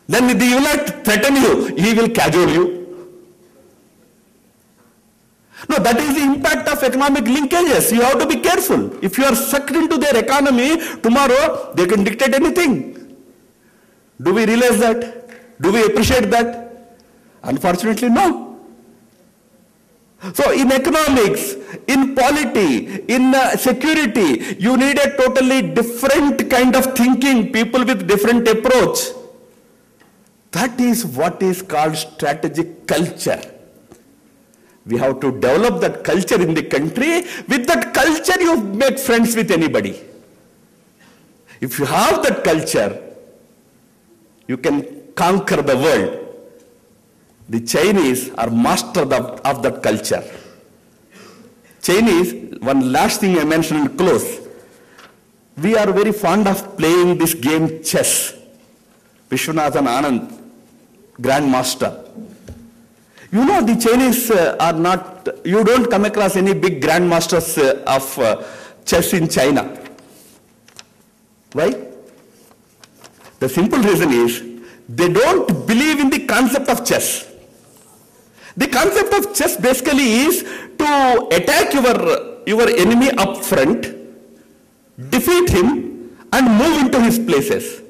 Then he will not threaten you, he will cajole you. No, that is the impact of economic linkages. You have to be careful. If you are sucked into their economy, tomorrow they can dictate anything. Do we realize that? Do we appreciate that? Unfortunately, no. So in economics, in polity, in security, you need a totally different kind of thinking, people with different approach. That is what is called strategic culture. We have to develop that culture in the country. With that culture, you make friends with anybody. If you have that culture, you can conquer the world. The Chinese are masters of that culture. Chinese, one last thing I mentioned in close. We are very fond of playing this game chess. Vishwanathan Anand, grandmaster. You know, the Chinese are not, you don't come across any big grandmasters of chess in China. Why? The simple reason is, they don't believe in the concept of chess. The concept of chess basically is to attack your enemy up front, defeat him, and move into his places.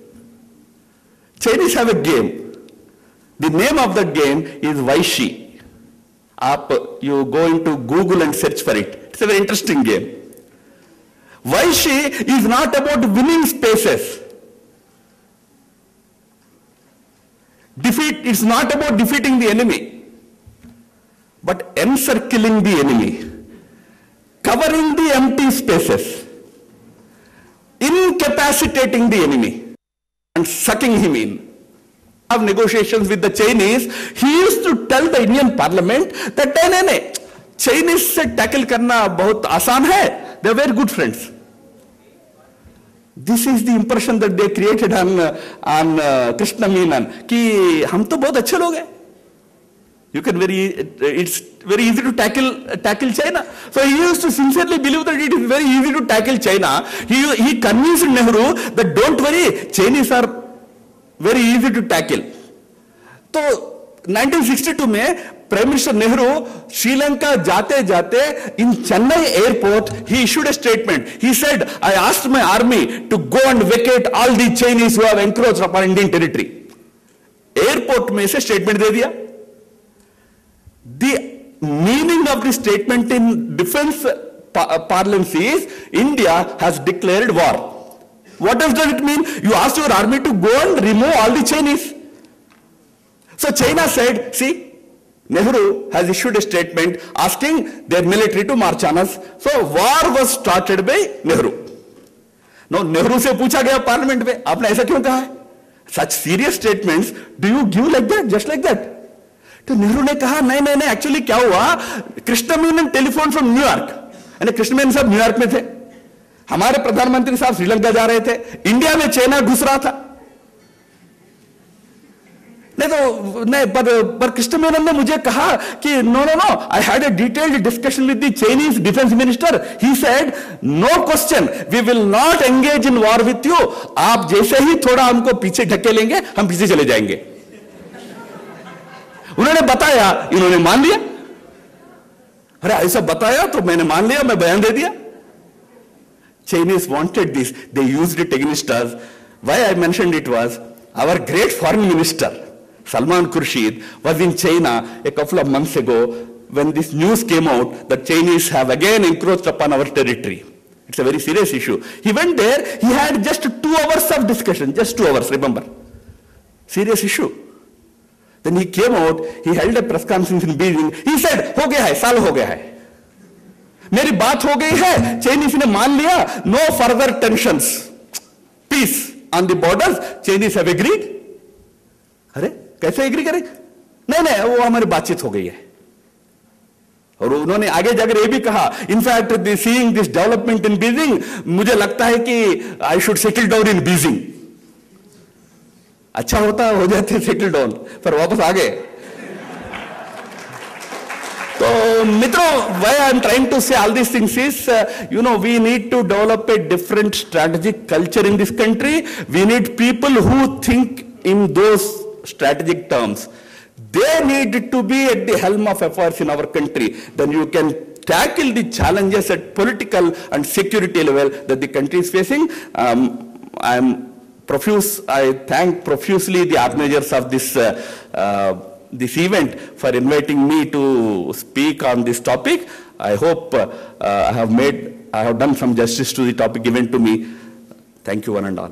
Chinese have a game. The name of that game is Weishi. You go into Google and search for it. It's a very interesting game. Weishi is not about winning spaces. Defeat is not about defeating the enemy, but encircling the enemy, covering the empty spaces, incapacitating the enemy, and sucking him in. Have negotiations with the Chinese, he used to tell the Indian Parliament that no, Chinese se tackle karna bahut aasan hai. They are very good friends. This is the impression that they created on Krishna Menon कि हम तो बहुत अच्छे लोग हैं. You can it's very easy to tackle China. So he used to sincerely believe that it is very easy to tackle China. He convinced Nehru that don't worry, Chinese are very easy to tackle. तो 1962 में Prime Minister Nehru Sri Lanka जाते जाते in Chennai airport he issued a statement. He said, I asked my army to go and vacate all the Chinese who have encroached upon Indian territory. Airport में से statement दे दिया. The meaning of the statement in defense parlance is India has declared war. What does it mean? You asked your army to go and remove all the Chinese. So China said, see, Nehru has issued a statement asking their military to march on us. So war was started by Nehru. Now Nehru से पूछा गया parliament में, आपने ऐसा क्यों कहा है? Such serious statements, do you give like that, just like that? तो नेहरू ने कहा नहीं, actually क्या हुआ? Krishna Menon telephone from New York. यानी कृष्ण मेनन साहब न्यूयॉर्क में थे. हमारे प्रधानमंत्री साहब श्रीलंका जा रहे थे. इंडिया में चाइना घुस रहा था. पर कृष्ण मेनन ने मुझे कहा कि no, I had a detailed discussion with the Chinese defense minister. He said, no question, we will not engage in war with you. आप जैसे ही थोड़ा हमको पीछे ढकेलेंगे, हम पीछे चले जाएंगे. उन्होंने बताया, इन्होंने मान लिया. अरे ऐसा बताया तो मैंने मान लिया, मैं बयान दे दिया. Chinese wanted this. They used it against us. Why I mentioned it was, our great foreign minister, Salman Khurshid, was in China a couple of months ago when this news came out that Chinese have again encroached upon our territory. It's a very serious issue. He went there, he had just 2 hours of discussion, just 2 hours, remember. Serious issue. Then he came out, he held a press conference in Beijing. He said, हो गया है, साल हो गया है. मेरी बात हो गई है, Chinese ने मान लिया, no further tensions. Peace on the borders, Chinese have agreed. अरे कैसे एग्री करें? नहीं, वो हमारी बातचीत हो गई है. और उन्होंने आगे जाकर ये भी कहा, in fact seeing this development in Beijing, मुझे लगता है कि I should settle down in Beijing. अच्छा होता हो जाते सेटल डाउन, पर वापस आ गए. तो मित्रों, why I am trying to say all these things is, we need to develop a different strategic culture in this country. We need people who think in those strategic terms. They need to be at the helm of affairs in our country. Then you can tackle the challenges at political and security level that the country is facing. I thank profusely the organizers of this event for inviting me to speak on this topic. I hope I have done some justice to the topic given to me. Thank you, one and all.